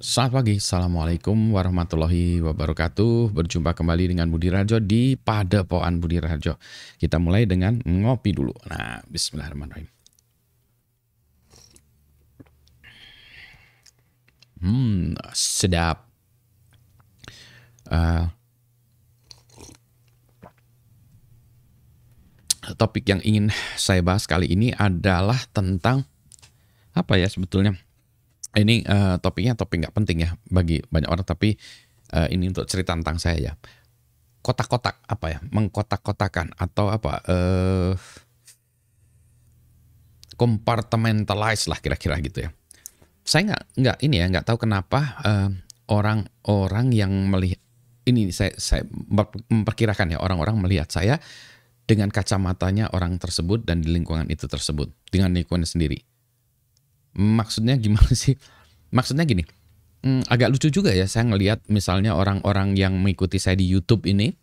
Selamat pagi, Assalamualaikum warahmatullahi wabarakatuh. Berjumpa kembali dengan Budi Rajo di Padepokan Budi Rajo. Kita mulai dengan ngopi dulu. Nah, bismillahirrahmanirrahim. Sedap. Eh, Topik yang ingin saya bahas kali ini adalah tentang apa ya sebetulnya? Ini topiknya topik nggak penting ya bagi banyak orang, tapi ini untuk cerita tentang saya ya. Kotak-kotak apa ya? Mengkotak-kotakan atau apa? Compartmentalize lah kira-kira gitu ya. Saya nggak tahu kenapa orang-orang yang melihat ini, saya memperkirakan ya, orang-orang melihat saya dengan kacamatanya orang tersebut dan di lingkungan itu tersebut, dengan lingkungan sendiri. Maksudnya gimana sih? Maksudnya gini, agak lucu juga ya saya ngelihat misalnya orang-orang yang mengikuti saya di YouTube ini,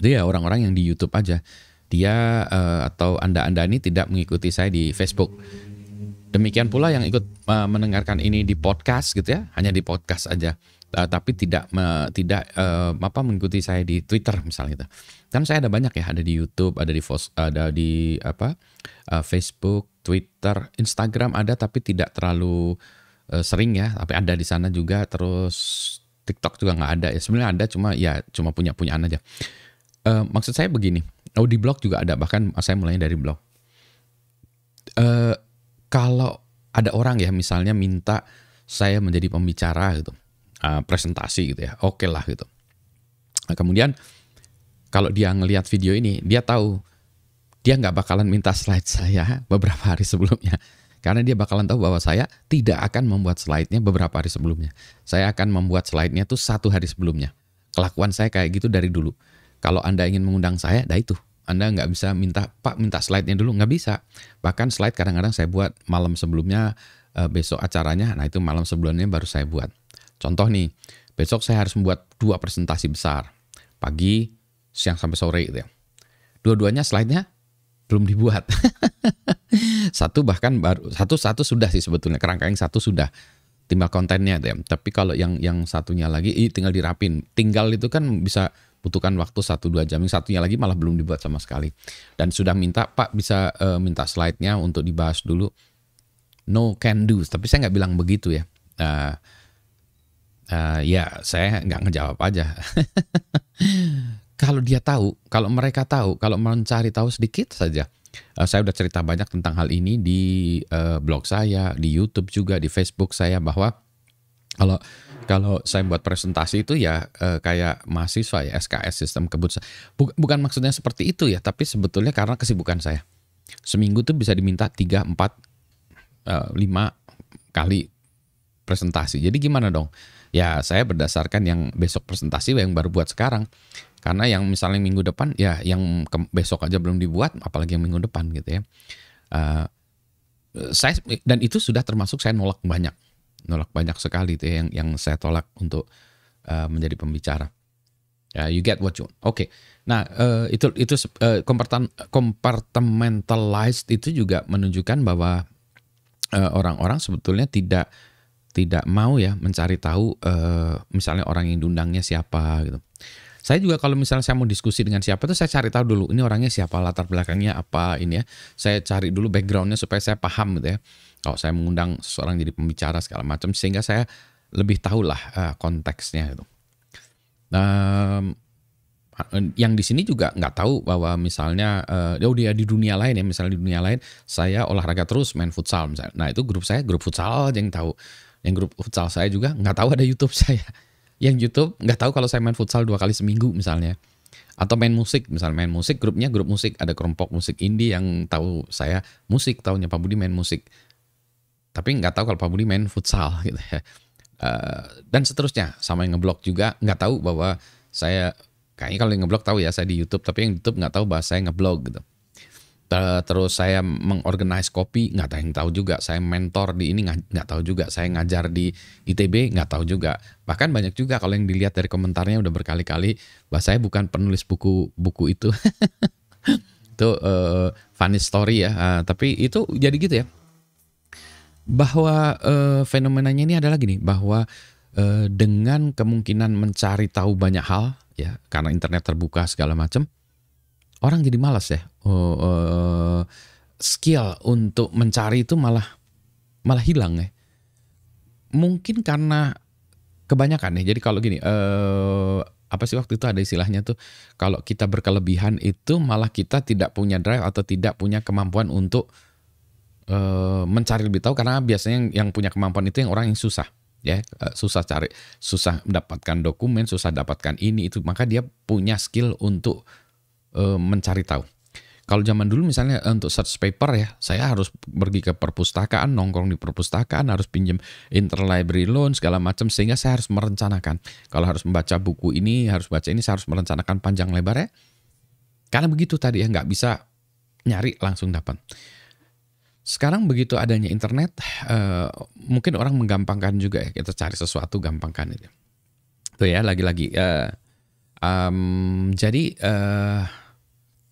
itu ya orang-orang yang di YouTube aja. Dia atau Anda ini tidak mengikuti saya di Facebook. Demikian pula yang ikut mendengarkan ini di podcast gitu ya, hanya di podcast aja, tapi tidak mengikuti saya di Twitter misalnya gitu. Kan saya ada banyak ya, ada di YouTube, ada di Facebook, Twitter, Instagram ada tapi tidak terlalu sering ya, tapi ada di sana juga. Terus TikTok juga nggak ada ya, sebenarnya ada cuma punyaan aja. Maksud saya begini, di blog juga ada, bahkan saya mulainya dari blog. Kalau ada orang ya misalnya minta saya menjadi pembicara gitu, presentasi gitu ya, oke lah gitu. Nah, kemudian kalau dia ngelihat video ini, dia tahu dia nggak bakalan minta slide saya beberapa hari sebelumnya. Karena dia bakalan tahu bahwa saya tidak akan membuat slide-nya beberapa hari sebelumnya. Saya akan membuat slide-nya tuh 1 hari sebelumnya. Kelakuan saya kayak gitu dari dulu. Kalau Anda ingin mengundang saya, itu. Anda nggak bisa minta slide-nya dulu, nggak bisa. Bahkan slide kadang-kadang saya buat malam sebelumnya, besok acaranya, nah itu malam sebelumnya baru saya buat. Contoh nih, besok saya harus membuat 2 presentasi besar, pagi, siang sampai sore gitu ya. Dua-duanya slide-nya belum dibuat. Satu sudah sih sebetulnya, kerangka yang satu sudah, tinggal kontennya ya. Tapi kalau yang satunya lagi tinggal dirapin. Tinggal itu kan bisa butuhkan waktu 1-2 jam. Yang satunya lagi malah belum dibuat sama sekali. Dan sudah minta, Pak bisa minta slide-nya untuk dibahas dulu. No can do. Tapi saya nggak bilang begitu ya. Ya saya nggak ngejawab aja. Kalau dia tahu, kalau mereka tahu, kalau mencari tahu sedikit saja. Saya udah cerita banyak tentang hal ini di blog saya, di YouTube juga, di Facebook saya, bahwa kalau saya buat presentasi itu ya kayak mahasiswa ya, SKS, sistem kebut. Bukan maksudnya seperti itu ya, tapi sebetulnya karena kesibukan saya. Seminggu tuh bisa diminta 3, 4, 5 kali presentasi. Jadi gimana dong? Ya saya berdasarkan yang besok presentasi yang baru buat sekarang. Karena yang misalnya minggu depan ya yang besok aja belum dibuat, apalagi yang minggu depan gitu ya. Dan itu sudah termasuk saya nolak banyak sekali itu ya, yang saya tolak untuk menjadi pembicara. You get what you want. Oke. Nah, itu compartmentalized itu juga menunjukkan bahwa orang-orang sebetulnya tidak mau ya mencari tahu misalnya orang yang diundangnya siapa gitu. Saya juga kalau misalnya saya mau diskusi dengan siapa tuh saya cari tahu dulu ini orangnya siapa, latar belakangnya apa ini ya. Saya cari dulu backgroundnya supaya saya paham gitu ya. Kalau saya mengundang seseorang jadi pembicara segala macam, sehingga saya lebih tahu lah konteksnya gitu. Yang di sini juga nggak tahu bahwa misalnya dia di dunia lain ya, misalnya di dunia lain saya olahraga terus, main futsal misalnya. Nah itu grup futsal aja yang tahu. Yang grup futsal saya juga nggak tahu ada YouTube saya. Yang YouTube nggak tahu kalau saya main futsal 2 kali seminggu misalnya. Atau main musik, misalnya main musik, grupnya grup musik, ada kelompok musik indie yang tahu saya musik, taunya Pak Budi main musik. Tapi nggak tahu kalau Pak Budi main futsal gitu ya. Dan seterusnya, sama yang ngeblog juga nggak tahu bahwa saya, kayaknya kalau yang ngeblog tahu ya saya di YouTube, tapi yang YouTube nggak tahu bahwa saya ngeblog gitu. Terus saya mengorganize kopi, nggak ada yang tahu juga. Saya mentor di ini, nggak tahu juga. Saya ngajar di ITB, nggak tahu juga. Bahkan banyak juga kalau yang dilihat dari komentarnya udah berkali-kali bahwa saya bukan penulis buku itu. Itu funny story ya. Tapi itu jadi gitu ya. Bahwa fenomenanya ini adalah gini, bahwa dengan kemungkinan mencari tahu banyak hal ya, karena internet terbuka segala macam, orang jadi malas ya. Skill untuk mencari itu malah hilang ya. Mungkin karena kebanyakan ya. Jadi kalau gini, apa sih waktu itu ada istilahnya tuh, kalau kita berkelebihan itu malah kita tidak punya drive atau tidak punya kemampuan untuk mencari lebih tahu, karena biasanya yang punya kemampuan itu yang orang yang susah ya, susah cari, susah mendapatkan dokumen, susah dapatkan ini itu, maka dia punya skill untuk mencari tahu. Kalau zaman dulu misalnya untuk search paper ya, saya harus pergi ke perpustakaan, nongkrong di perpustakaan, harus pinjam interlibrary loan segala macam, sehingga saya harus merencanakan. Kalau harus membaca buku ini, harus baca ini, saya harus merencanakan panjang lebarnya. Karena begitu tadi ya, nggak bisa nyari langsung dapat. Sekarang begitu adanya internet, mungkin orang menggampangkan juga ya, kita cari sesuatu gampangkan itu. Tuh ya, lagi-lagi. Jadi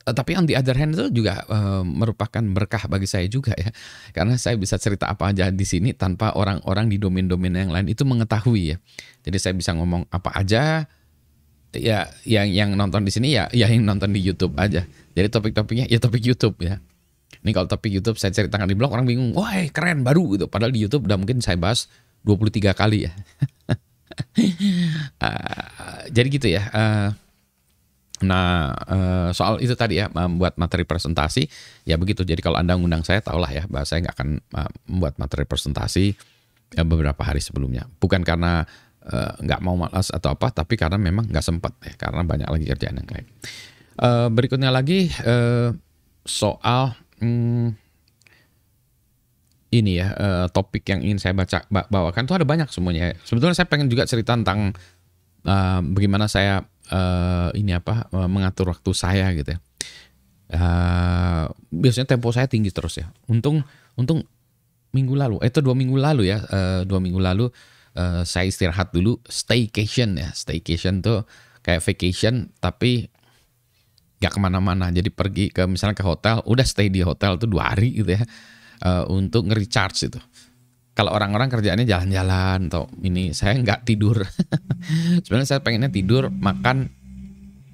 tapi on the other hand itu juga merupakan berkah bagi saya juga ya, karena saya bisa cerita apa aja di sini tanpa orang-orang di domain-domain yang lain itu mengetahui ya. Jadi saya bisa ngomong apa aja ya, yang nonton di sini ya yang nonton di YouTube aja. Jadi topik-topiknya ya topik YouTube ya. Ini kalau topik YouTube saya ceritakan di blog, orang bingung, wah keren baru gitu. Padahal di YouTube udah mungkin saya bahas 23 kali ya. Jadi gitu ya. Soal itu tadi ya, membuat materi presentasi ya begitu. Jadi kalau Anda ngundang saya, tahulah ya bahwa saya nggak akan membuat materi presentasi beberapa hari sebelumnya. Bukan karena nggak mau malas atau apa, tapi karena memang nggak sempat ya, karena banyak lagi kerjaan yang lain. Berikutnya lagi soal ini ya, topik yang ingin saya bawakan tuh ada banyak semuanya. Sebetulnya saya pengen juga cerita tentang bagaimana saya mengatur waktu saya gitu ya. Biasanya tempo saya tinggi terus ya. Untung minggu lalu, itu 2 minggu lalu ya, 2 minggu lalu saya istirahat dulu, staycation ya. Staycation tuh kayak vacation tapi gak kemana-mana. Jadi pergi misalnya ke hotel, udah stay di hotel tuh 2 hari gitu ya, untuk nge-recharge itu. Kalau orang-orang kerjaannya jalan-jalan atau ini, saya nggak tidur. Sebenarnya saya pengennya tidur, makan,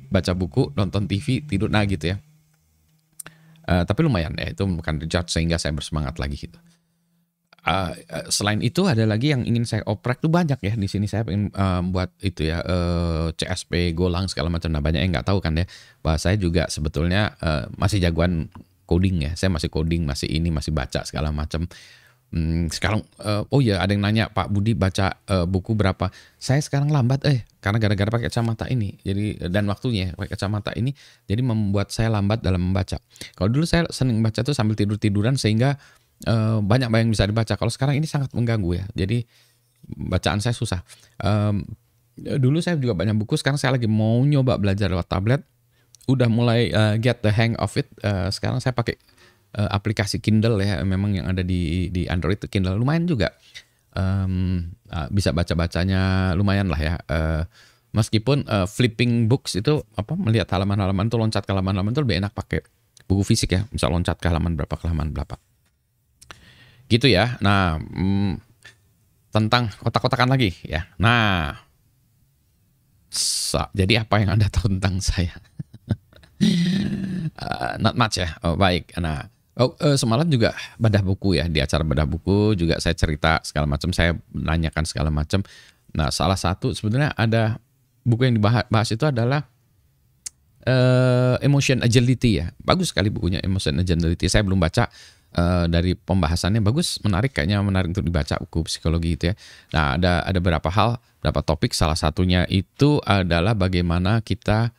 baca buku, nonton TV, tidur, nah gitu ya. Tapi lumayan ya, itu bukan recharge sehingga saya bersemangat lagi gitu. Selain itu ada lagi yang ingin saya oprek tuh banyak ya. Di sini saya pengen buat itu ya, CSP, Golang segala macam. Nah banyak yang nggak tahu kan ya, bahwa saya juga sebetulnya masih jagoan coding ya. Saya masih coding, masih baca segala macam. Sekarang oh ya ada yang nanya, Pak Budi baca buku berapa? Saya sekarang lambat karena gara-gara pakai kacamata ini. Jadi dan waktunya pakai kacamata ini jadi membuat saya lambat dalam membaca. Kalau dulu saya senang baca tuh sambil tidur-tiduran sehingga banyak yang bisa dibaca. Kalau sekarang ini sangat mengganggu ya. Jadi bacaan saya susah. Dulu saya juga banyak buku, sekarang saya lagi mau nyoba belajar lewat tablet. Udah mulai get the hang of it. Sekarang saya pakai aplikasi Kindle ya, memang yang ada di Android itu Kindle lumayan juga, bisa baca-bacanya lumayan lah ya, meskipun flipping books itu melihat halaman-halaman itu, loncat ke halaman-halaman itu lebih enak pakai buku fisik ya, bisa loncat ke halaman berapa gitu ya. Nah tentang kotak-kotakan lagi ya. Nah jadi apa yang Anda tahu tentang saya? Not much ya. Baik. Nah semalam juga bedah buku ya, di acara bedah buku juga saya cerita segala macam, saya nanyakan segala macam. Nah salah satu sebetulnya ada buku yang dibahas itu adalah Emotion Agility ya. Bagus sekali bukunya Emotion Agility. Saya belum baca, dari pembahasannya bagus, menarik, kayaknya menarik untuk dibaca, buku psikologi itu ya. Nah ada beberapa hal, beberapa topik, salah satunya itu adalah bagaimana kita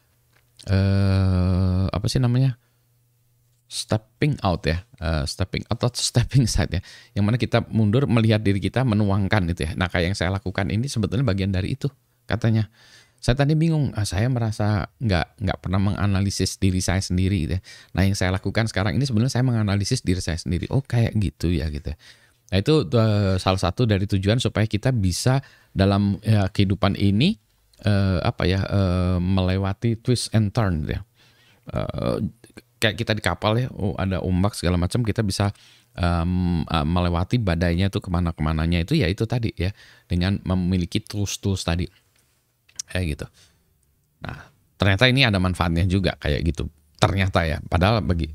stepping out ya, stepping out atau stepping side ya, yang mana kita mundur melihat diri kita, menuangkan itu ya. Nah kayak yang saya lakukan ini sebetulnya bagian dari itu katanya. Saya tadi bingung, saya merasa nggak pernah menganalisis diri saya sendiri gitu ya. Nah yang saya lakukan sekarang ini sebenarnya saya menganalisis diri saya sendiri. Oh kayak gitu ya gitu ya. Nah itu salah satu dari tujuan supaya kita bisa dalam kehidupan ini melewati twist and turn gitu ya. Kayak kita di kapal ya, ada ombak segala macam, kita bisa melewati badainya tuh kemana-kemananya itu ya itu tadi ya, dengan memiliki tools-tools tadi kayak gitu. Nah ternyata ini ada manfaatnya juga kayak gitu. Ternyata ya, padahal bagi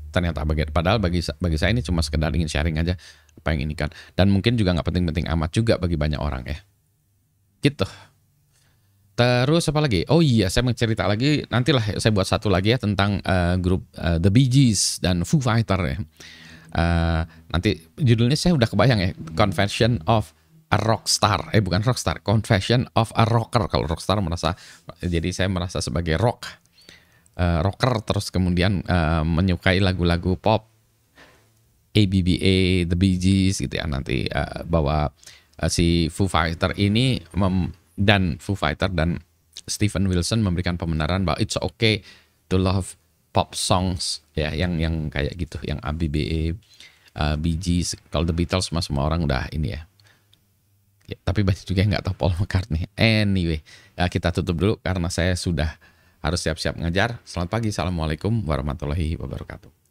saya ini cuma sekedar ingin sharing aja apa yang ini kan, dan mungkin juga nggak penting-penting amat juga bagi banyak orang ya. Gitu. Terus apa lagi? Oh iya, saya mau cerita lagi. Nantilah saya buat satu lagi ya tentang grup The Bee Gees dan Foo Fighter ya. Nanti judulnya saya udah kebayang ya, Confession of a Rockstar. Bukan Rockstar, Confession of a Rocker. Kalau Rockstar jadi saya merasa sebagai rocker, terus kemudian menyukai lagu-lagu pop, ABBA, The Bee Gees gitu ya. Nanti bahwa si Foo Fighter ini dan Foo Fighter dan Steven Wilson memberikan pembenaran bahwa it's okay to love pop songs ya, yang kayak gitu, yang ABBA, Bee Gees. Kalau The Beatles semua orang udah ini ya. Ya, tapi banyak juga yang nggak tahu Paul McCartney. Anyway, kita tutup dulu karena saya sudah harus siap-siap ngajar. Selamat pagi, assalamualaikum warahmatullahi wabarakatuh.